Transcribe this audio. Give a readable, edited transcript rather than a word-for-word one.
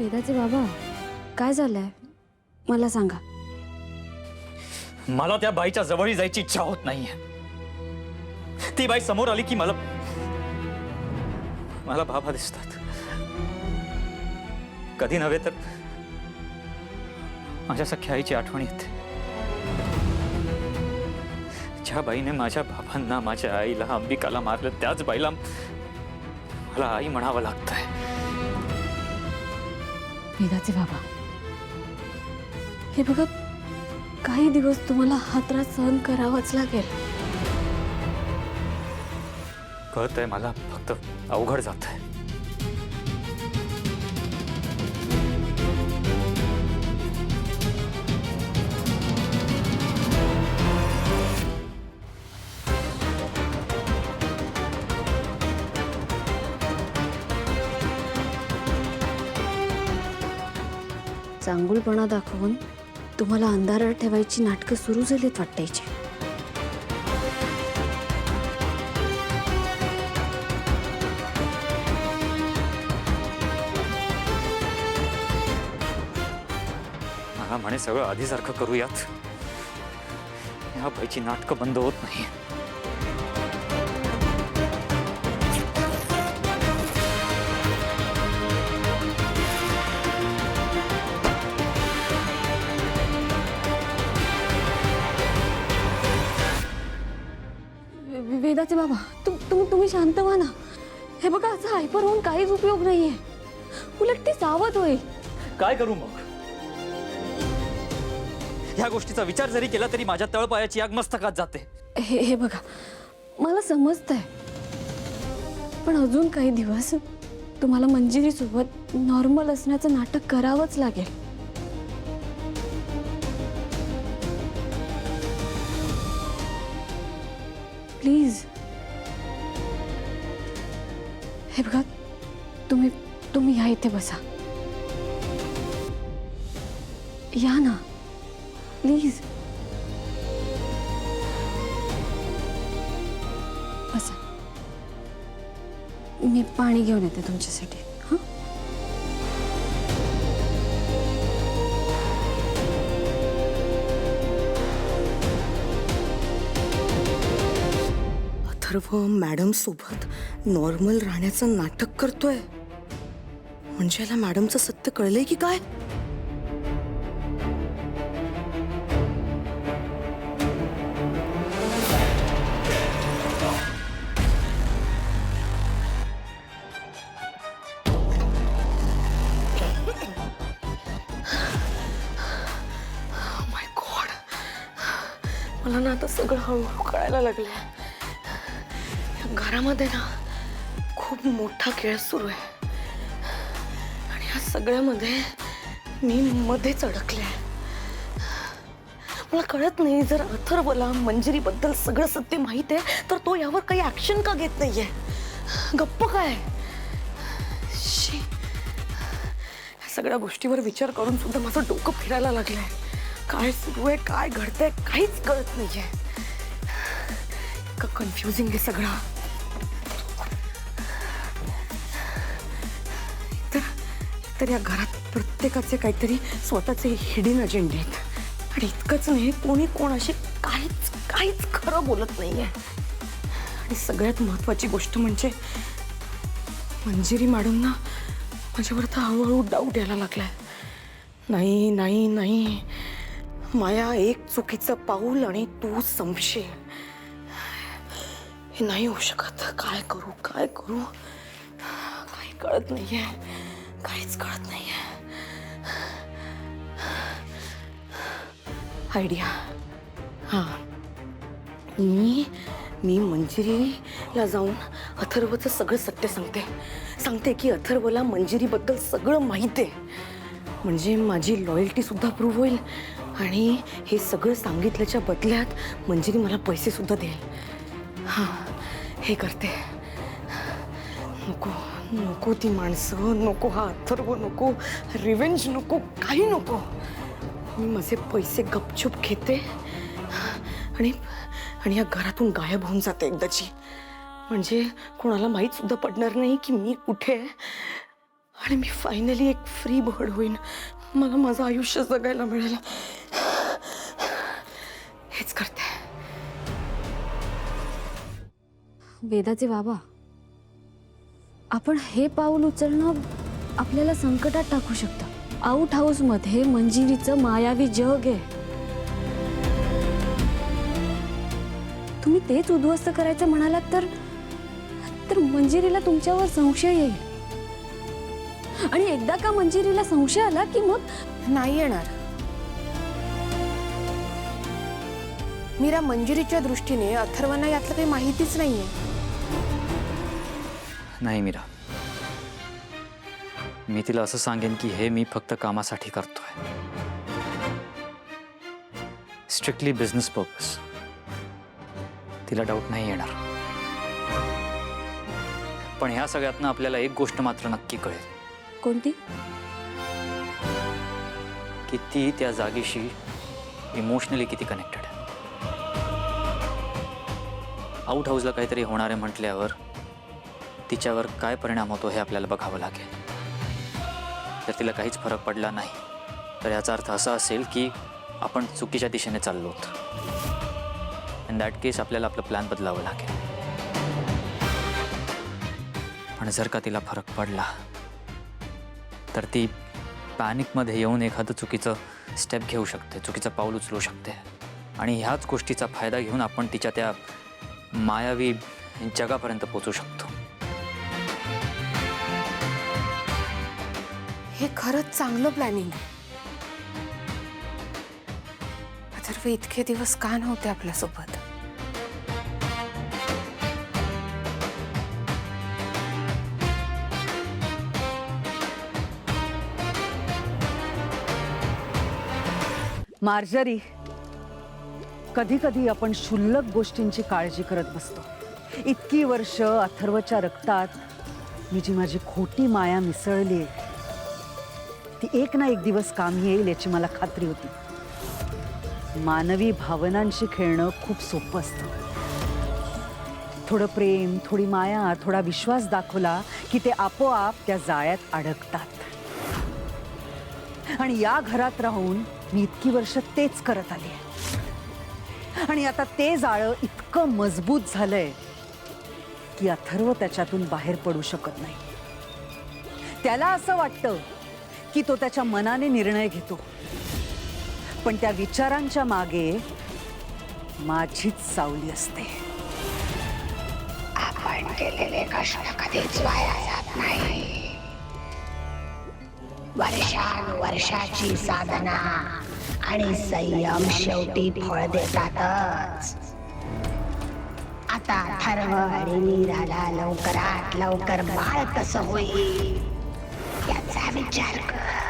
वेदाचे बाबा काय झालंय मला सांगा। मला त्या बाईच्या जवळही जायची इच्छा होत नाहीये। ती बाई समोर आली की मला बाबा दिसतात। कधी नव्हे तर माझ्या सख्या आईची आठवण येते। ज्या बाईने माझ्या बाबांना, माझ्या आईला, अंबिकाला मारलं, त्याच बाईला मला आई म्हणावं लागतंय। वेदाचे बाबा हे बघा, काही दिवस तुम्हाला हा त्रास सहन करावाच लागेल। कळतंय मला, फक्त अवघड जातंय। चांगुलपणा दाखवून तुम्हाला अंधारात ठेवायची नाटकं सुरू झालीत वाटायची। मला म्हणे सगळं आधीसारखं करूयात। या बाईची नाटकं बंद होत नाही। वेदाचे बाबा तुम्ही शांत व्हा ना। हे बघा, असं हायपर होऊन काहीच उपयोग नाहीये, उलट ती सावध होईल। काय करू मग? ह्या गोष्टीचा विचार जरी केला तरी माझ्या तळपायाची आग मस्तकात जाते। हे बघा, मला समजतंय, पण अजून काही दिवस तुम्हाला मंजिरी सोबत नॉर्मल असण्याचं नाटक करावंच लागेल। प्लीज हे बघा, तुम्ही या इथे बसा, या ना प्लीज, बसा। मी पाणी घेऊन येते तुमच्यासाठी। हां, अथर्व मॅडम सोबत नॉर्मल राहण्याचं नाटक करतोय, म्हणजे याला मॅडमचं सत्य कळलंय की काय? माय गॉड, मला ना आता सगळं हळूहळू कळायला लागलंय। घरामध्ये ना खूप मोठा खेळ सुरू आहे आणि या सगळ्यामध्ये मी मध्येच अडकले। मला कळत नाही, जर अथर्वला मंजिरीबद्दल सगळं सत्य माहित आहे तर तो यावर काही ऍक्शन का घेत नाहीये? गप्प काय? शी, या सगळ्या गोष्टीवर विचार करून सुद्धा माझं डोकं फिरायला लागलंय। काय सुरू आहे, काय घडतंय, काहीच कळत नाहीये। इतकं कन्फ्युजिंग आहे सगळं। तर या घरात प्रत्येकाचे काहीतरी स्वतःचे हिडन अजेंडे आहेत आणि इतकंच नाही, कोणी कोणाशी काहीच खरं बोलत नाहीये। आणि सगळ्यात महत्त्वाची गोष्ट म्हणजे मंजिरी मॅडमना माझ्यावर तर हळूहळू डाऊट यायला लागलाय। नाही नाही नाही, माया एक चुकीचं पाऊल आणि तू संशय, हे नाही होऊ शकत। काय करू काही कळत नाहीये, काहीच कळत नाहीये। आयडिया, हां, मी मंजिरीला जाऊन अथर्वचं सगळं सत्य सांगते की अथर्वला मंजिरीबद्दल सगळं माहिती आहे, म्हणजे माझी लॉयल्टी सुद्धा प्रूव्ह होईल आणि हे सगळं सांगितल्याच्या बदल्यात मंजिरी मला पैसे सुद्धा देईल। हां, हे करते। नको ती माणसं, नको हा अथर्व, नको रिव्हेंज, नको काही नको। मी माझे पैसे गपचूप घेते आणि या घरातून गायब होऊन जाते एकदाची, म्हणजे कोणाला माहीत सुद्धा पडणार नाही की मी कुठे आहे आणि मी फायनली एक फ्री बर्ड होईन. मला माझं आयुष्य जगायला मिळेल. हेच करते. वेदाचे बाबा, आपण हे पाऊल उचलणं आपल्याला संकटात टाकू शकतं. आउट हाऊस मध्ये मंजिरीचं मायावी जग आहे. तुम्ही तेच उद्ध्वस्त करायचं म्हणालात तर मंजिरीला तुमच्यावर संशय येईल. आणि एकदा का मंजिरीला संशय आला की मग नाही येणार. मीरा, मंजिरीच्या दृष्टीने अथर्वांना यातलं काही माहितीच नाहीये. नाही मीरा, मी तिला असं सांगेन की हे मी फक्त कामासाठी करतोय. Strictly business purpose. तिला डाऊट नाही येणार. पण ह्या सगळ्यातनं आपल्याला एक गोष्ट मात्र नक्की कळेल. कोणती? की ती त्या जागेशी इमोशनली किती कनेक्टेड आहे. आउट हाऊसला काहीतरी होणार आहे म्हटल्यावर तिच्यावर काय परिणाम होतो हे आपल्याला बघावं लागेल. जर तिला काहीच फरक पडला नाही तर याचा अर्थ असा असेल की आपण चुकीच्या दिशेने चाललो आहोत. इन दॅट केस आपल्याला आपलं प्लॅन बदलावं लागेल. पण जर का तिला फरक पडला तर ती पॅनिकमध्ये येऊन एखादं चुकीचं स्टेप घेऊ शकते, चुकीचं पाऊल उचलू शकते. आणि ह्याच गोष्टीचा फायदा घेऊन आपण तिच्या त्या मायावी जगापर्यंत पोहोचू शकतो. हे खरंच चांगलं प्लॅनिंग. अथर्व इतके दिवस का नव्हते आपल्यासोबत? मार्जरी, कधी कधी आपण क्षुल्लक गोष्टींची काळजी करत बसतो. इतकी वर्ष अथर्वच्या रक्तात मी जी माझी खोटी माया मिसळली ती एक ना एक दिवस कामी येईल याची मला खात्री होती. मानवी भावनांशी खेळणं खूप सोपं असतं. थोडं प्रेम, थोडी माया, थोडा विश्वास दाखवला की ते आपोआप त्या जाळ्यात अडकतात. आणि या घरात राहून मी इतकी वर्ष तेच करत आली आहे. आणि आता ते जाळं इतकं मजबूत झालंय की अथर्व त्याच्यातून बाहेर पडू शकत नाही. त्याला असं वाटतं की तो त्याच्या मनाने निर्णय घेतो, पण त्या विचारांच्या मागे माझीच सावली असते. आपण केलेले कष्ट कधीच वाया जात नाही. वर्षानुवर्षाची साधना आणि संयम शेवटी फळ देतातच. आता अथर्व आणि मीराला लवकरात लवकर बाळ कसं होईल याचा विचार कर.